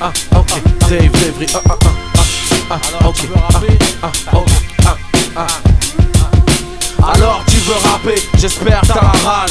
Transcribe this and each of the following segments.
ok, Dave Devry, ok, alors tu veux rapper, j'espère t'as la rage.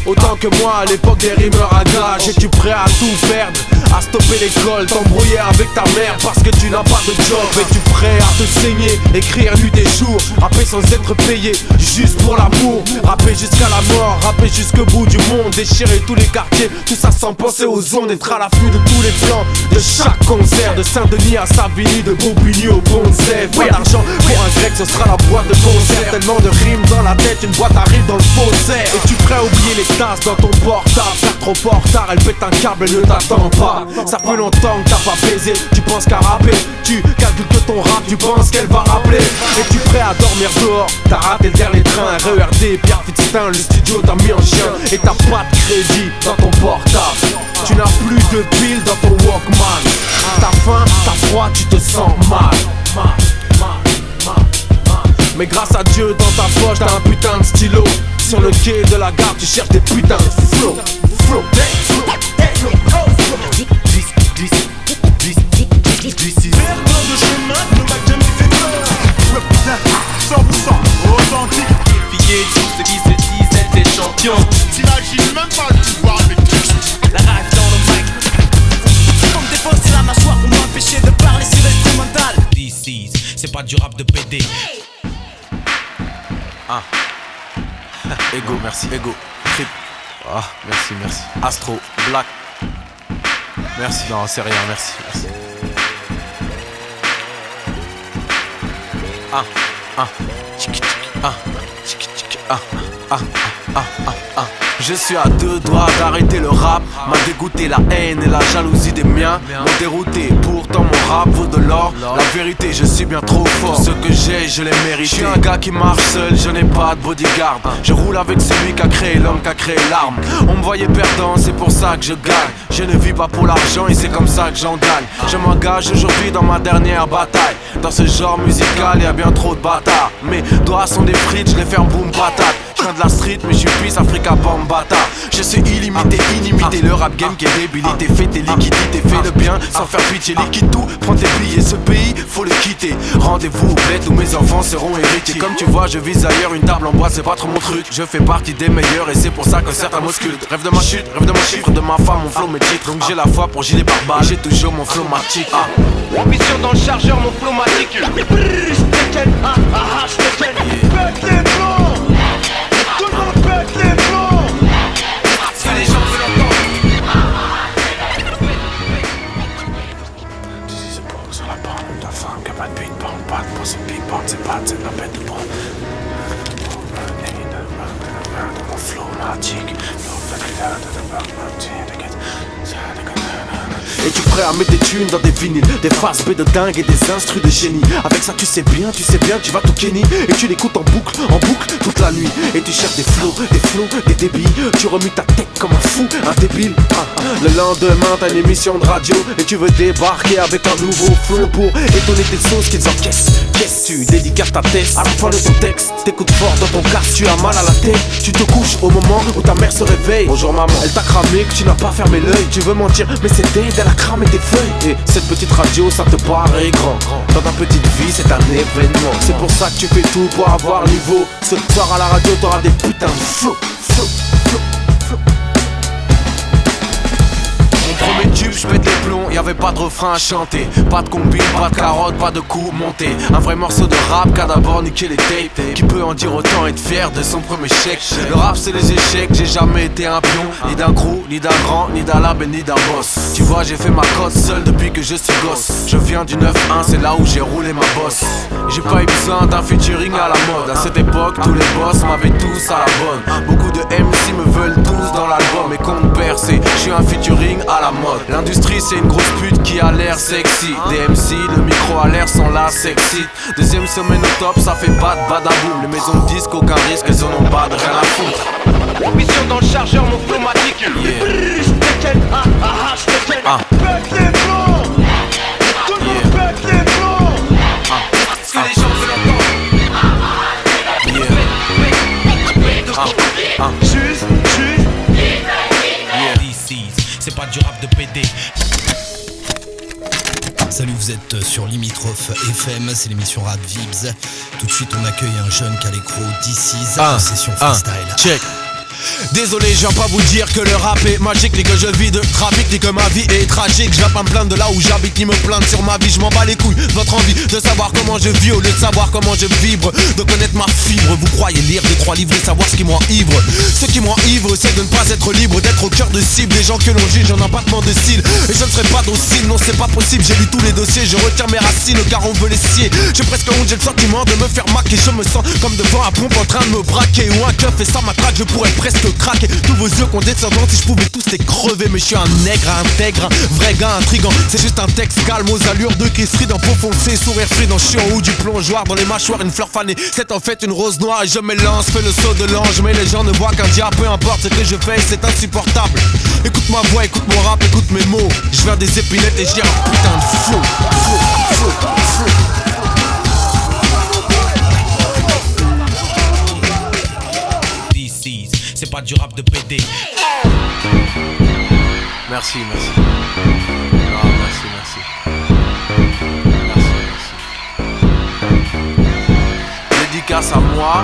Autant que moi à l'époque des rimeurs à gage. Es-tu prêt à tout perdre, à stopper l'école, t'embrouiller avec ta mère parce que tu n'as pas de job? Es-tu prêt à te saigner, écrire nuit et jour, rapper sans être payé, juste pour l'amour? Rapper jusqu'à la mort, rapper jusqu'au bout du monde, déchirer tous les quartiers, tout ça sans penser aux ondes. Être à l'affût de tous les plans, de chaque concert, de Saint-Denis à Savigny, de Bobigny au Bonzève. Pas d'argent pour un grec, ce sera la boîte de concert. Tellement de rimes dans la tête, une boîte arrive dans le faussaire. Es-tu prêt à oublier les tasses dans ton portable? Faire trop fort tard, elle pète un câble, elle ne t'attend pas. Ça fait longtemps que t'as pas baisé, tu penses qu'à rapper. Tu calcules que ton rap, tu penses qu'elle va rappeler. Es-tu prêt à dormir dehors? T'as raté le dernier train, RERD, Pierre Fitztin, le studio t'a mis en chien. Et t'as pas de crédit dans ton portable. Tu n'as plus de piles dans ton Walkman. T'as faim, t'as froid, tu te sens mal. Mais grâce à Dieu, dans ta poche, t'as un putain de stylo. Sur le quai de la gare, tu cherches des putains de flow. Perdant de chemin ne m'a jamais fait peur. Represent 100% authentique. Défier tout ce qui se disent être des champions. T'imagines même pas le pouvoir avec La rage dans le mic. Pour me défoncer la mâchoire pour m'empêcher de parler sur l'instrumental. DC's, c'est pas du rap de PD. Ego, merci, Ego, Trip. Merci. Astro, Black. Merci, non, c'est rien, merci. Je suis à deux doigts d'arrêter le rap. M'a dégoûté la haine et la jalousie des miens. M'ont dérouté, pourtant mon rap vaut de l'or. La vérité, je suis bien trop fort. Ce que j'ai, je l'ai mérité. Je suis un gars qui marche seul, je n'ai pas de bodyguard. Je roule avec celui qui a créé l'homme, qui a créé l'arme. On me voyait perdant, c'est pour ça que je gagne. Je ne vis pas pour l'argent et c'est comme ça que j'en gagne. Je m'engage aujourd'hui dans ma dernière bataille. Dans ce genre musical, y a bien trop de bâtards. Mes doigts sont des frites, je les ferme boum patate. Je viens de la street mais je suis Peace Africa Bambata. Je suis illimité, inimité. Le rap game qui est débilité. Fais tes liquidités, fais le bien sans faire pitié. Liquide tout, prends tes billets. Ce pays, faut le quitter. Rendez-vous au bled où mes enfants seront héritiers. Comme tu vois, je vise ailleurs, une table en bois, c'est pas trop mon truc. Je fais partie des meilleurs et c'est pour ça que certains m'auscultent. Rêve de ma chute, rêve de mon chiffre, de ma femme, mon flow, mes titres. Donc j'ai la foi pour gilet par balle. J'ai toujours mon flow matique. Ambition dans le chargeur, mon flow matique. Si les gens veulent entendre. C'est pour sur la bande de ta femme qui a pas de big bang, pas de pour cette big bang, c'est pas de la bête de bras. Mon flow magique. Es-tu prêt à mettre des thunes dans des vinyles, des faces B de dingue et des instrus de génie? Avec ça tu sais bien, tu vas tout kenny. Et tu l'écoutes en boucle, toute la nuit. Et tu cherches des flows, des débits. Tu remues ta tête comme un fou, un débile. Le lendemain t'as une émission de radio et tu veux débarquer avec un nouveau flow pour étonner tes sauces qu'ils encaissent. Qu'est-ce tu dédicaces ta tête à la fin de ton texte? T'écoutes fort dans ton casque, tu as mal à la tête. Tu te couches au moment où ta mère se réveille. Bonjour maman, elle t'a cramé que tu n'as pas fermé l'œil. Tu veux mentir mais c'est dead, elle a cramé tes feuilles. Et cette petite radio ça te paraît grand. Dans ta petite vie c'est un événement. C'est pour ça que tu fais tout pour avoir niveau. Ce soir à la radio t'auras des putains de flow. Premier tube, je pète les plombs, y'avait pas de refrain à chanter. Pas de combine, pas de carotte, pas de coups montés. Un vrai morceau de rap qu'a d'abord niqué les tapes. Qui peut en dire autant, être fier de son premier chèque. Le rap c'est les échecs, j'ai jamais été un pion. Ni d'un crew, ni d'un grand, ni d'un label, ni d'un boss. Tu vois j'ai fait ma cote seul depuis que je suis gosse. Je viens du 9-1, c'est là où j'ai roulé ma bosse. J'ai pas eu besoin d'un featuring à la mode. À cette époque, tous les boss m'avaient tous à la bonne. Beaucoup de MC me veulent tous dans l'album. Et compte percé, je suis un featuring à la mode. L'industrie c'est une grosse pute qui a l'air sexy. Des MC, le micro à l'air sont là sexy. Deuxième semaine au top, ça fait pas de badaboum. Les maisons de disques, aucun risque, elles en ont pas de rien à foutre. Ambition dans le chargeur, mon flow matique. Si les gens veulent entendre. Juste DC's, c'est pas du rap de PD. êtes sur Limitrophe FM, c'est l'émission Rap Vibs. Tout de suite, on accueille un jeune qui a l'écro DC's en session freestyle. Check. Désolé, je viens pas vous dire que le rap est magique, ni que je vis de trafic, ni que ma vie est tragique. Je viens pas me plaindre de là où j'habite, ni me plaindre sur ma vie. Je m'en bats les couilles de votre envie de savoir comment je vis au lieu de savoir comment je vibre, de connaître ma fibre. Vous croyez lire des 3 livres et savoir ce qui m'enivre. Ce qui m'enivre, c'est de ne pas être libre, d'être au cœur de cible. Les gens que l'on juge en abattement de cils, et je ne serai pas docile, non c'est pas possible. J'ai lu tous les dossiers, je retiens mes racines car on veut les scier. J'ai presque honte, j'ai le sentiment de me faire maquer. Je me sens comme devant un pompe en train de me braquer, ou un keuf et ça m'attraque, je pourrais presque craquer. Tous vos yeux condescendants, si je pouvais tous les crever. Mais je suis un nègre intègre, un vrai gars intrigant. C'est juste un texte calme aux allures de Kessri, dans peau foncée, sourire frident. Je suis en haut du plongeoir, dans les mâchoires une fleur fanée. C'est en fait une rose noire et je m'élance, fais le saut de l'ange. Mais les gens ne voient qu'un diable, peu importe ce que je fais, c'est insupportable. Écoute ma voix, écoute mon rap, écoute mes mots. Je viens des épinettes et j'ai un putain de flow. C'est pas du rap de PD. Merci. Ah, merci. Dédicace à moi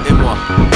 et moi.